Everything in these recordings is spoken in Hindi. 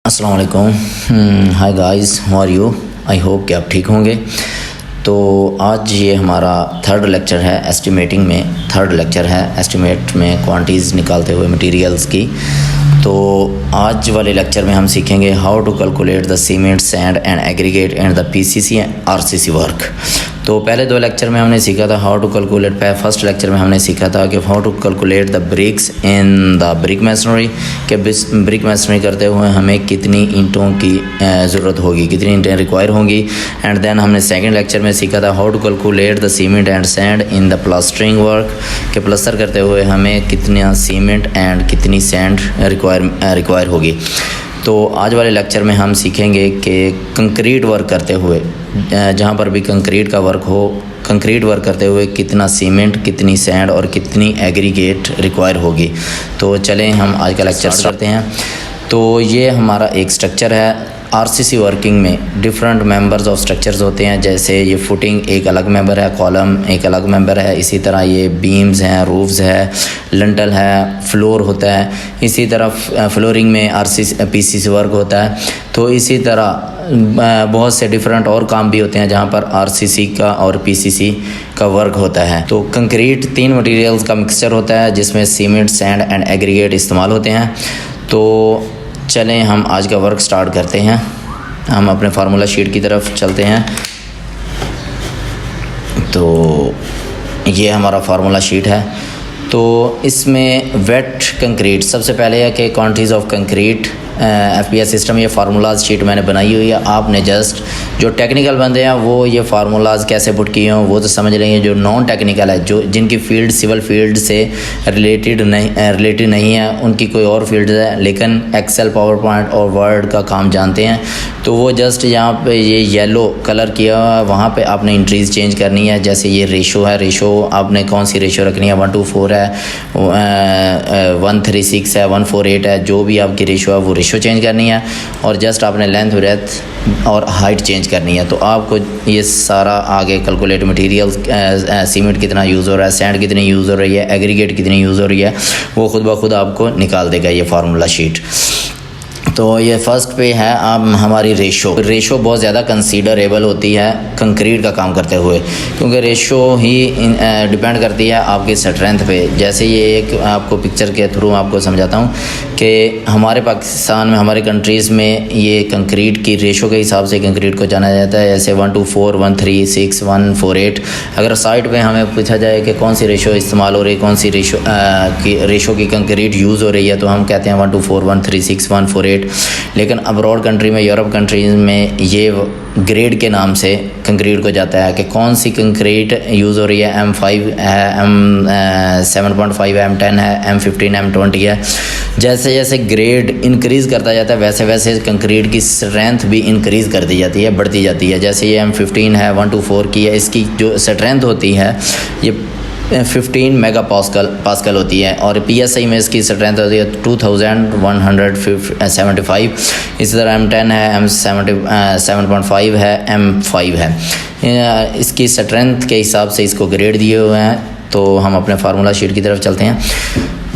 अस्सलाम वालेकुम। Hi guys, how are you? I hope कि आप ठीक होंगे। तो आज ये हमारा थर्ड लेक्चर है, एस्टिमेटिंग में थर्ड लेक्चर है, एस्टिमेट में क्वांटिटीज़ निकालते हुए मटेरियल्स की। तो आज वाले लेक्चर में हम सीखेंगे how to calculate the cement, sand and aggregate and the PCC and RCC work. तो पहले दो लेक्चर में हमने सीखा था how to calculate, first lecture में हमने सीखा था कि how to calculate the bricks in the brick masonry, कि ब्रिक मैसनरी करते हुए हमें कितनी ईंटों की ज़रूरत होगी, कितनी ईंटें रिक्वायर होंगी। एंड देन हमने सेकंड लेक्चर में सीखा था how to calculate the cement and sand in the plastering work, कि प्लास्टर करते हुए हमें कितना सीमेंट एंड कितनी सैंड रिक्वायर होगी। तो आज वाले लेक्चर में हम सीखेंगे कि कंक्रीट वर्क करते हुए, जहाँ पर भी कंक्रीट का वर्क हो, कंक्रीट वर्क करते हुए कितना सीमेंट, कितनी सैंड और कितनी एग्रीगेट रिक्वायर होगी। तो चलें हम आज का लेक्चर स्टार्ट करते हैं। तो ये हमारा एक स्ट्रक्चर है। आरसीसी वर्किंग में डिफरेंट मेंबर्स ऑफ स्ट्रक्चर्स होते हैं, जैसे ये फुटिंग एक अलग मेंबर है, कॉलम एक अलग मेंबर है, इसी तरह ये बीम्स हैं, रूफ्स है, लिंटल है, फ्लोर होता है, इसी तरह फ्लोरिंग में आरसीसी पीसीसी वर्क होता है। तो इसी तरह बहुत से डिफरेंट और काम भी होते हैं जहाँ पर आरसीसी का और पीसीसी का वर्क होता है। तो कंक्रीट तीन मटेरियल्स का मिक्सचर होता है जिसमें सीमेंट, सैंड एंड एग्रीगेट इस्तेमाल होते हैं। तो चलें हम आज का वर्क स्टार्ट करते हैं। हम अपने फार्मूला शीट की तरफ चलते हैं। तो ये हमारा फार्मूला शीट है। तो इसमें वेट कंक्रीट सबसे पहले है कि quantities of concrete FPS system, ये फार्मूलाज शीट मैंने बनाई हुई है। आपने जस्ट जो टेक्निकल बंदे हैं वो ये फार्मूलाज कैसे पुट किए हों वो तो समझ लेंगे। जो नॉन टेक्निकल है, जो जिनकी फील्ड सिविल फील्ड से रिलेटेड नहीं है, उनकी कोई और फील्ड है लेकिन एक्सेल, पावर पॉइंट और वर्ड का काम जानते हैं, तो वो जस्ट यहाँ पे ये येलो कलर किया हुआ है, वहाँ पे आपने इंट्रीज चेंज करनी है। जैसे ये रेशो है, रेशो आपने कौन सी रेशो रखनी है, 1:4 है, 1:36 है, 1:48 है, जो भी आपकी रेशो है वो रेशो चेंज करनी है। और जस्ट आपने लेंथ, ब्रेथ और हाइट चेंज करनी है। तो आपको ये सारा आगे कैलकुलेट मटेरियल्स, सीमेंट कितना यूज़ हो रहा है, सैंड कितनी यूज़ हो रही है, एग्रीगेट कितनी यूज़ हो रही है, वो खुद ब खुद आपको निकाल देगा ये फार्मूला शीट। तो ये फर्स्ट पे है अब हमारी रेशो बहुत ज़्यादा कंसीडरेबल होती है कंक्रीट का काम करते हुए, क्योंकि रेशो ही डिपेंड करती है आपकी स्ट्रेंथ पे। जैसे ये एक आपको पिक्चर के थ्रू आपको समझाता हूँ कि हमारे पाकिस्तान में, हमारे कंट्रीज़ में ये कंक्रीट की रेशो के हिसाब से कंक्रीट को जाना जाता है। जैसे 1:4, 1:36, 1:48। अगर साइट पे हमें पूछा जाए कि कौन सी रेशो इस्तेमाल हो रही है, कौन सी रेशो की कंक्रीट यूज़ हो रही है, तो हम कहते हैं 1:4, 1:36, 1:48। लेकिन अब्रॉड कंट्री में, यूरोप कंट्रीज़ में ये ग्रेड के नाम से कंक्रीट को जाता है कि कौन सी कंक्रीट यूज़ हो रही है। M5 है, M7.5 है, M10 है, M15, M20 है। जैसे जैसे ग्रेड इंक्रीज़ करता जाता है वैसे वैसे कंक्रीट की स्ट्रेंथ भी इंक्रीज़ कर दी जाती है, बढ़ती जाती है। जैसे ये M15 है, 1:4 की है, इसकी जो स्ट्रेंथ होती है ये 15 मेगा पास्कल होती है, और पीएसआई में इसकी स्ट्रेंथ होती है 2175। इसी तरह M10 है, M7.5 है, M5 है। इसकी स्ट्रेंथ के हिसाब से इसको ग्रेड दिए हुए हैं। तो हम अपने फार्मूला शीट की तरफ चलते हैं।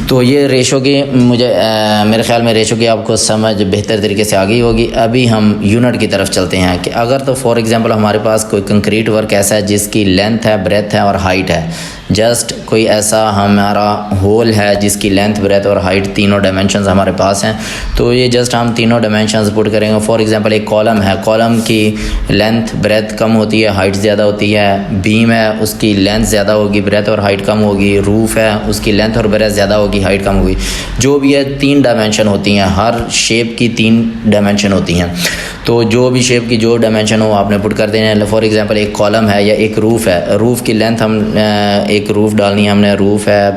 तो ये रेशो की मेरे ख्याल में रेशो की आपको समझ बेहतर तरीके से आ गई होगी। अभी हम यूनिट की तरफ चलते हैं कि अगर तो फॉर एग्जांपल हमारे पास कोई कंक्रीट वर्क ऐसा है जिसकी लेंथ है, ब्रेथ है और हाइट है। जस्ट कोई ऐसा हमारा होल है जिसकी लेंथ, ब्रेथ और हाइट तीनों डायमेंशंस हमारे पास हैं। तो ये जस्ट हम तीनों डायमेंशंस पुट करेंगे। फॉर एग्जांपल एक कॉलम है, कॉलम की लेंथ, ब्रेथ कम होती है, हाइट ज़्यादा होती है। बीम है, उसकी लेंथ ज़्यादा होगी, ब्रेथ और हाइट कम होगी। रूफ है, उसकी लेंथ और ब्रेथ ज़्यादा होगी, हाइट कम होगी। जो भी है 3 डायमेंशन होती हैं, हर शेप की 3 डायमेंशन होती हैं। तो जो भी शेप की जो डायमेंशन हो आपने पुट कर देना है। फॉर एग्जांपल एक कॉलम है या एक रूफ़ है, रूफ़ की लेंथ हम एक रूफ़ डालनी है हमने। रूफ़ है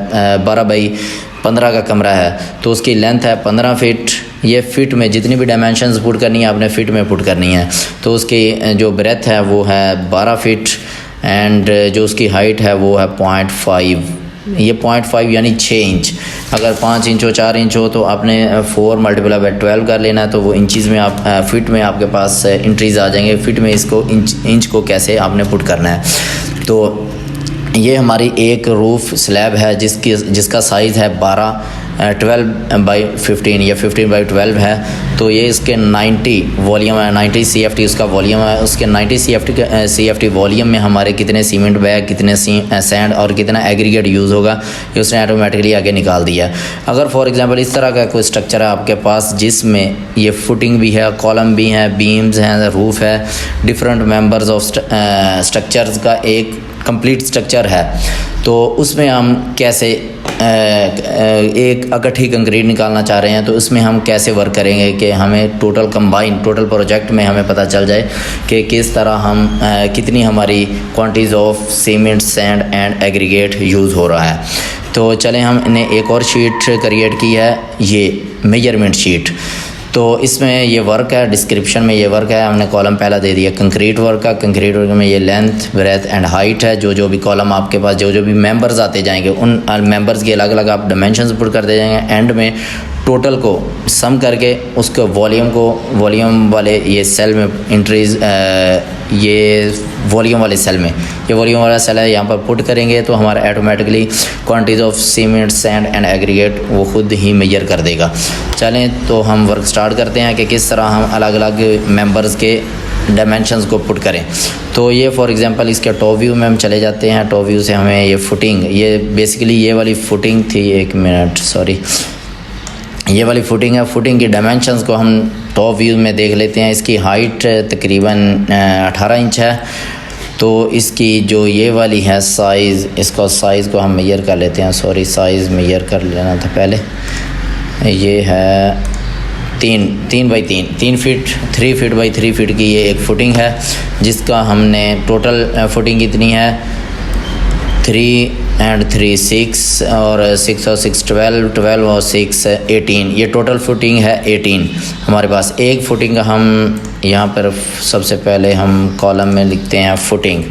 12x15 का कमरा है, तो उसकी लेंथ है 15 फीट। ये फिट में जितनी भी डायमेंशंस पुट करनी है आपने फिट में पुट करनी है। तो उसकी जो ब्रेथ है वो है 12 फीट एंड जो उसकी हाइट है वो है 0.5। ये 0.5 यानी 6 इंच। अगर 5 इंच हो, 4 इंच हो तो आपने 4 × 12 कर लेना है। तो वो इंचज़ में आप फिट में आपके पास इंट्रीज आ जाएंगे। फिट में इसको इंच को कैसे आपने पुट करना है। तो ये हमारी एक रूफ़ स्लैब है जिसका साइज़ है 12 12/15 या 15/12 है, तो ये इसके 90 वॉल्यूम है, 90 CFT उसका वॉल्यूम है। उसके 90 CFT वॉल्यूम में हमारे कितने सीमेंट बैग, कितने सैंड और कितना एग्रीगेट यूज़ होगा, ये उसने ऑटोमेटिकली आगे निकाल दिया। अगर फॉर एग्जांपल इस तरह का कोई स्ट्रक्चर है आपके पास जिसमें ये फुटिंग भी है, कॉलम भी हैं, बीम्स हैं, रूफ है, डिफरेंट मेंबर्स ऑफ स्ट्रक्चर्स का एक कंप्लीट स्ट्रक्चर है, तो उसमें हम कैसे एक इकट्ठी कंक्रीट निकालना चाह रहे हैं, तो उसमें हम कैसे वर्क करेंगे कि हमें टोटल प्रोजेक्ट में हमें पता चल जाए कि किस तरह हम कितनी हमारी quantities of cement, sand and aggregate use हो रहा है। तो चलें, हमने एक और शीट क्रिएट की है, ये मेजरमेंट शीट। तो इसमें ये वर्क है, डिस्क्रिप्शन में ये वर्क है, हमने कॉलम पहला दे दिया कंक्रीट वर्क का। कंक्रीट वर्क में ये लेंथ, ब्रेथ एंड हाइट है। जो भी कॉलम आपके पास जो भी मेंबर्स आते जाएंगे उन मेंबर्स के अलग अलग आप डायमेंशंस पुट करते जाएंगे। एंड में टोटल को सम करके उसको वॉल्यूम वाले ये सेल में इंट्रीज, ये वॉल्यूम वाले सेल में, ये वॉल्यूम वाला सेल है, यहाँ पर पुट करेंगे तो हमारा automatically quantities of cement, sand and aggregate वो खुद ही मेजर कर देगा। चलें तो हम वर्क स्टार्ट करते हैं कि किस तरह हम अलग अलग मेंबर्स के डायमेंशंस को पुट करें। तो ये फॉर एग्जांपल इसके टॉप व्यू में हम चले जाते हैं। टॉप व्यू से हमें ये फुटिंग, ये बेसिकली ये वाली फुटिंग थी, एक मिनट सॉरी, ये वाली फुटिंग है। फुटिंग की डायमेंशंस को हम टॉप व्यू में देख लेते हैं। इसकी हाइट तकरीबन 18 इंच है। तो इसकी जो ये वाली है साइज़, इसका साइज़ को हम मेजर कर लेते हैं। सॉरी, साइज़ मेजर कर लेना था पहले। ये है 3 फीट 3 फीट बाई 3 फीट की ये एक फुटिंग है, जिसका हमने टोटल फुटिंग कितनी है 3 and 3 6 और 6 और 6 12 और 6 18, ये टोटल फुटिंग है 18 हमारे पास। एक फुटिंग का हम यहाँ पर सबसे पहले हम कॉलम में लिखते हैं फुटिंग।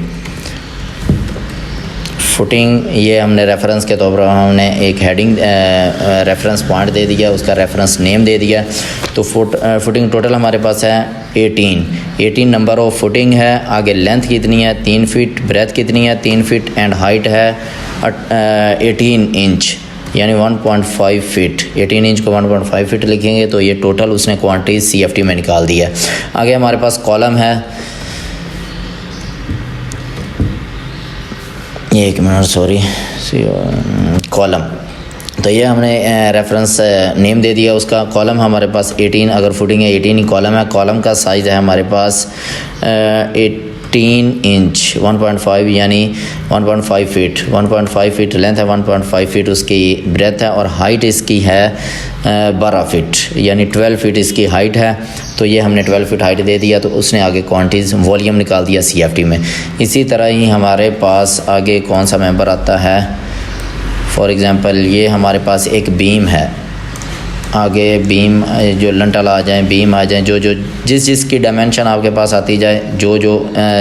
ये हमने रेफरेंस के तौर पर हमने एक हेडिंग रेफरेंस पॉइंट दे दिया, उसका रेफरेंस नेम दे दिया। तो फुटिंग टोटल हमारे पास है 18 नंबर ऑफ फुटिंग है। आगे लेंथ कितनी है 3 फीट, ब्रेथ कितनी है 3 फीट एंड हाइट है 18 इंच यानी 1.5 फीट। 18 इंच को 1.5 फीट लिखेंगे तो ये टोटल उसने क्वांटिटी CFT में निकाल दिया। आगे हमारे पास कॉलम है, एक मिनट सॉरी, कॉलम। तो ये हमने रेफरेंस नेम दे दिया उसका। कॉलम हमारे पास 18, अगर फुटिंग है 18 ही कॉलम है। कॉलम का साइज़ है हमारे पास 18 इंच 1.5 यानी 1.5 फीट। 1.5 फीट लेंथ है, 1.5 फीट उसकी ब्रेथ है और हाइट इसकी है 12 फीट यानी 12 फीट इसकी हाइट है। तो ये हमने 12 फीट हाइट दे दिया, तो उसने आगे क्वांटिटीज़ वॉल्यूम निकाल दिया CFT में। इसी तरह ही हमारे पास आगे कौन सा मेंबर आता है, फॉर एग्ज़ाम्पल ये हमारे पास एक बीम है। आगे बीम जो लंटल आ जाए, बीम आ जाए, जो जिसकी डायमेंशन आपके पास आती जाए,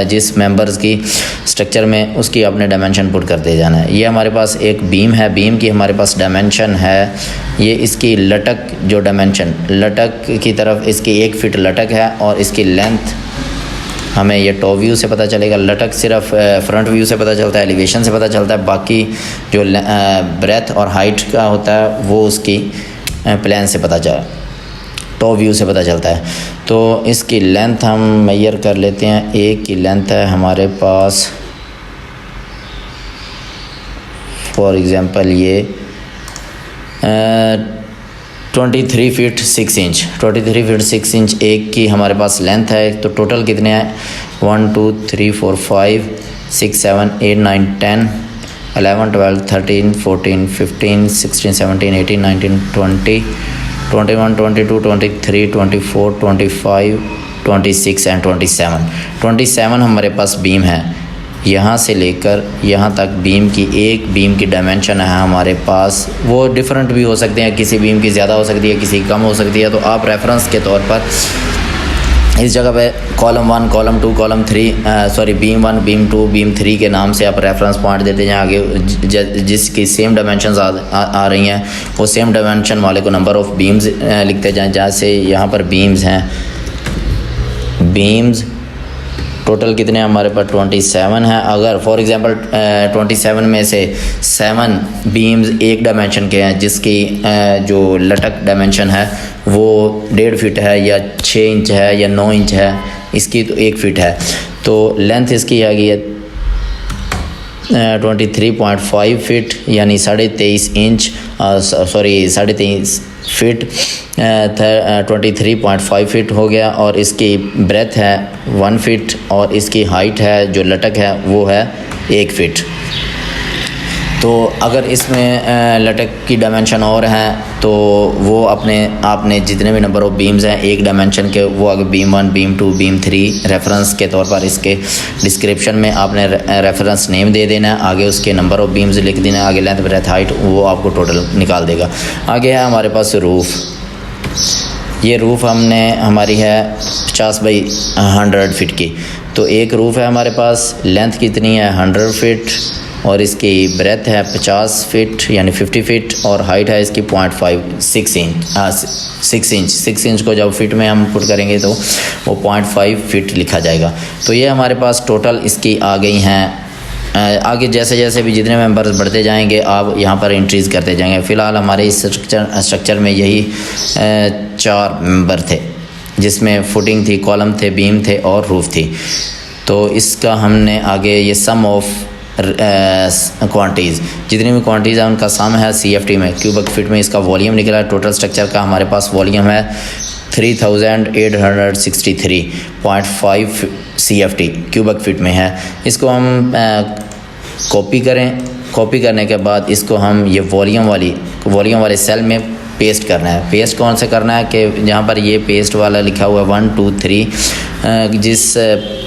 जिस मेंबर्स की स्ट्रक्चर में उसकी आपने डायमेंशन पुट करते जाना है। ये हमारे पास एक बीम है, बीम की हमारे पास डायमेंशन है, ये इसकी लटक जो डायमेंशन, लटक की तरफ इसकी 1 फीट लटक है और इसकी लेंथ हमें ये टॉप व्यू से पता चलेगा। लटक सिर्फ फ्रंट व्यू से पता चलता है, एलिवेशन से पता चलता है। बाकी जो ब्रेथ और हाइट का होता है वो उसकी प्लान से पता चला, टॉप व्यू से पता चलता है। तो इसकी लेंथ हम मेजर कर लेते हैं। एक की लेंथ है हमारे पास फॉर एग्ज़ाम्पल ये 23 फीट 6 इंच। 23 फीट 6 इंच एक की हमारे पास लेंथ है। तो टोटल कितने हैं 1 2 3 4 5 6 7 8 9 10 11 12 13 14 15 16 17 18 19 20 21 22 23 24 25 26 एंड 27 हमारे पास बीम है। यहाँ से लेकर यहाँ तक बीम की डायमेंशन है हमारे पास। वो डिफरेंट भी हो सकते हैं, किसी बीम की ज़्यादा हो सकती है, किसी की कम हो सकती है। तो आप रेफरेंस के तौर पर इस जगह पे column 1, column 2, column 3 beam 1, beam 2, beam 3 के नाम से आप रेफरेंस पॉइंट देते हैं। आगे जिसकी सेम डायमेंशंस आ रही हैं वो सेम डायमेंशन वाले को नंबर ऑफ़ बीम्स लिखते जाएँ। जैसे यहाँ पर बीम्स हैं, बीम्स टोटल कितने हमारे पास 27 है। अगर फॉर एग्जांपल 27 में से 7 बीम्स एक डायमेंशन के हैं, जिसकी जो लटक डायमेंशन है वो 1.5 फीट है या 6 इंच है या 9 इंच है, इसकी तो 1 फीट है, तो लेंथ इसकी आ गई है 23.5 फीट यानी 23.5 इंच, सॉरी 23.5 फीट, 23.5 फीट हो गया। और इसकी ब्रेथ है 1 फीट और इसकी हाइट है जो लटक है वो है 1 फीट। तो अगर इसमें लटक की डायमेंशन और है तो वो आपने जितने भी नंबर ऑफ बीम्स हैं एक डायमेंशन के, वो अगर बीम 1, बीम 2, बीम 3 रेफरेंस के तौर पर इसके डिस्क्रिप्शन में आपने रेफरेंस नेम दे देना है, आगे उसके नंबर ऑफ बीम्स लिख देना है, आगे लेंथ ब्रेथ हाइट, वो आपको टोटल निकाल देगा। आगे है हमारे पास रूफ़। ये रूफ़ हमारी है 50 बाई 100 फीट की। तो एक रूफ़ है हमारे पास, लेंथ कितनी है 100 फीट और इसकी ब्रेथ है 50 फीट यानी 50 फीट और हाइट है इसकी 6 इंच। 6 इंच को जब फीट में हम पुट करेंगे तो वो 0.5 फीट लिखा जाएगा। तो ये हमारे पास टोटल इसकी आ गई हैं। आगे जैसे जैसे भी जितने मेंबर्स बढ़ते जाएंगे आप यहाँ पर इंट्रीज़ करते जाएंगे। फ़िलहाल हमारे इस स्ट्रक्चर में यही 4 मेंबर थे, जिसमें फुटिंग थी, कॉलम थे, बीम थे और रूफ थी। तो इसका हमने आगे ये सम ऑफ क्वांटिटीज़, जितनी भी क्वांटिटीज़ हैं उनका सम है CFT में, क्यूबिक फीट में इसका वॉल्यूम निकला है। टोटल स्ट्रक्चर का हमारे पास वॉल्यूम है 3863.5 CFT क्यूबिक फीट में है। इसको हम कॉपी करें, कॉपी करने के बाद इसको हम ये वॉल्यूम वाले सेल में पेस्ट करना है। पेस्ट कौन से करना है कि जहाँ पर ये पेस्ट वाला लिखा हुआ है 1 2 3, जिस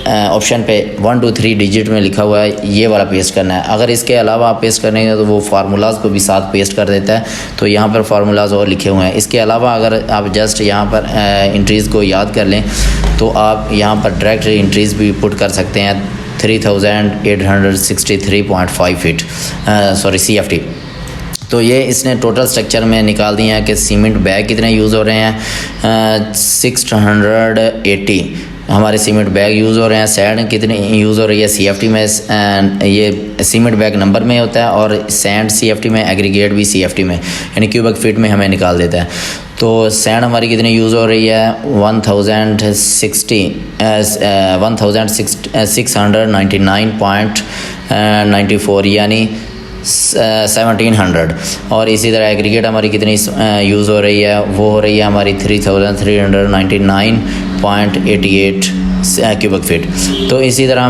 ऑप्शन पे 1 2 3 डिजिट में लिखा हुआ है ये वाला पेस्ट करना है। अगर इसके अलावा आप पेस्ट करेंगे तो वो फार्मूलाज़ को भी साथ पेस्ट कर देता है, तो यहाँ पर फार्मूलाज़ और लिखे हुए हैं। इसके अलावा अगर आप जस्ट यहाँ पर इंट्रीज़ को याद कर लें तो आप यहाँ पर डायरेक्ट इंट्रीज़ भी पुट कर सकते हैं 3863.5 फीट CFT। तो ये इसने टोटल स्ट्रक्चर में निकाल दिया है कि सीमेंट बैग कितने यूज़ हो रहे हैं। 680 हमारे सीमेंट बैग यूज़ हो रहे हैं। सैंड कितनी यूज़ हो रही है CFT में, ये सीमेंट बैग नंबर में होता है और सैंड CFT में, एग्रीगेट भी CFT में, यानी क्यूबिक फीट में हमें निकाल देता है। तो सैंड हमारी कितनी यूज़ हो रही है 1699.94 यानी 1700। और इसी तरह एग्रीगेट हमारी कितनी यूज़ हो रही है, वो हो रही है हमारी 3399.88 क्यूबिक फीट। तो इसी तरह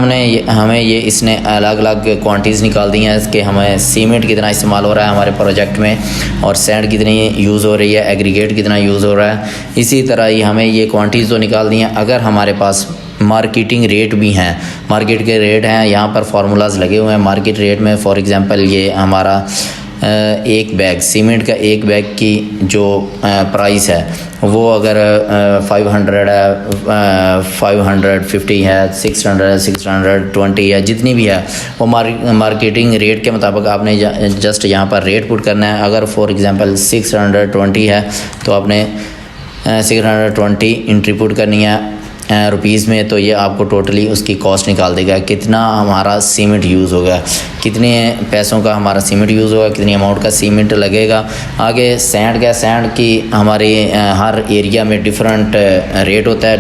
हमें ये इसने अलग अलग क्वांटिटीज़ निकाल दी हैं कि हमें सीमेंट कितना इस्तेमाल हो रहा है हमारे प्रोजेक्ट में और सैंड कितनी यूज़ हो रही है, एग्रीगेट कितना यूज़ हो रहा है। इसी तरह ही हमें ये क्वांटिटीज़ तो निकाल दी हैं। अगर हमारे पास मार्केटिंग रेट भी हैं, मार्केट के रेट हैं, यहाँ पर फार्मूलाज लगे हुए हैं मार्केट रेट में। फॉर एग्जांपल ये हमारा एक बैग सीमेंट का, एक बैग की जो प्राइस है वो अगर 500 है, 550 है, 600 है, 620 है, जितनी भी है वो मार्केटिंग रेट के मुताबिक आपने जस्ट यहाँ पर रेट पुट करना है। अगर फॉर एग्जांपल 620 है तो आपने 620 एंट्री पुट करनी है रुपीज़ में, तो ये आपको टोटली उसकी कॉस्ट निकाल देगा, कितना हमारा सीमेंट यूज़ होगा, कितने पैसों का हमारा सीमेंट यूज़ होगा, कितनी अमाउंट का सीमेंट लगेगा। आगे सैंड का, सैंड की हमारे हर एरिया में डिफरेंट रेट होता है।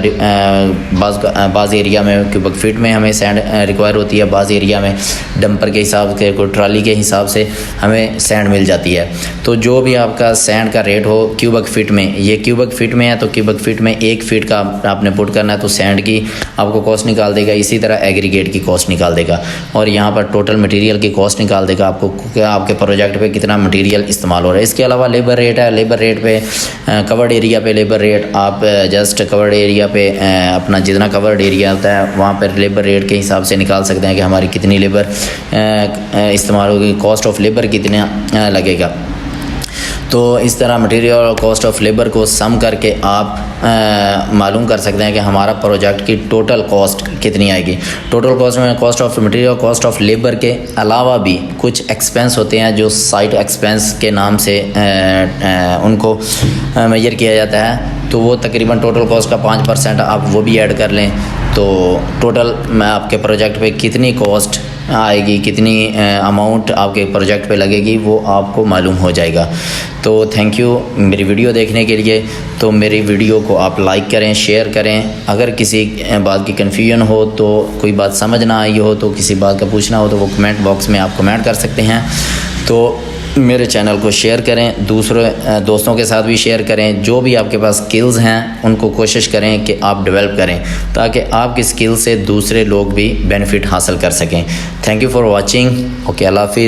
बाज़ एरिया में क्यूबिक फीट में हमें सैंड रिक्वायर होती है, बाज़ एरिया में डंपर के हिसाब से, कोई ट्राली के हिसाब से हमें सैंड मिल जाती है। तो जो भी आपका सैंड का रेट हो क्यूबिक फीट में, ये क्यूबिक फीट में है तो क्यूबिक फीट में 1 फीट का आपने पुट करना है तो सैंड की आपको कॉस्ट निकाल देगा। इसी तरह एग्रीगेट की कॉस्ट निकाल देगा और यहाँ पर टोटल मटेरियल की कॉस्ट निकाल देगा आपको, क्या आपके प्रोजेक्ट पे कितना मटेरियल इस्तेमाल हो रहा है। इसके अलावा लेबर रेट है, लेबर रेट पे कवर्ड एरिया पे लेबर रेट, आप जस्ट कवर्ड एरिया पे अपना जितना कवर्ड एरिया होता है वहाँ पर लेबर रेट के हिसाब से निकाल सकते हैं कि हमारी कितनी लेबर इस्तेमाल होगी, कॉस्ट ऑफ लेबर कितना लगेगा। तो इस तरह मटेरियल और कॉस्ट ऑफ लेबर को सम करके आप मालूम कर सकते हैं कि हमारा प्रोजेक्ट की टोटल कॉस्ट कितनी आएगी। टोटल कॉस्ट में cost of material, cost of labour के अलावा भी कुछ एक्सपेंस होते हैं जो साइट एक्सपेंस के नाम से उनको मेजर किया जाता है, तो वो तकरीबन टोटल कॉस्ट का 5% आप वो भी ऐड कर लें तो टोटल मैं आपके प्रोजेक्ट पे कितनी कॉस्ट आएगी, कितनी अमाउंट आपके प्रोजेक्ट पे लगेगी, वो आपको मालूम हो जाएगा। तो थैंक यू मेरी वीडियो देखने के लिए। तो मेरी वीडियो को आप लाइक करें, शेयर करें। अगर किसी बात की कन्फ्यूजन हो, तो कोई बात समझ ना आई हो, तो किसी बात का पूछना हो, तो वो कमेंट बॉक्स में आप कमेंट कर सकते हैं। तो मेरे चैनल को शेयर करें, दूसरे दोस्तों के साथ भी शेयर करें। जो भी आपके पास स्किल्स हैं उनको कोशिश करें कि आप डेवलप करें, ताकि आपकी स्किल से दूसरे लोग भी बेनिफिट हासिल कर सकें। Thank you for watching. Okay, अल्लाह हाफिज़।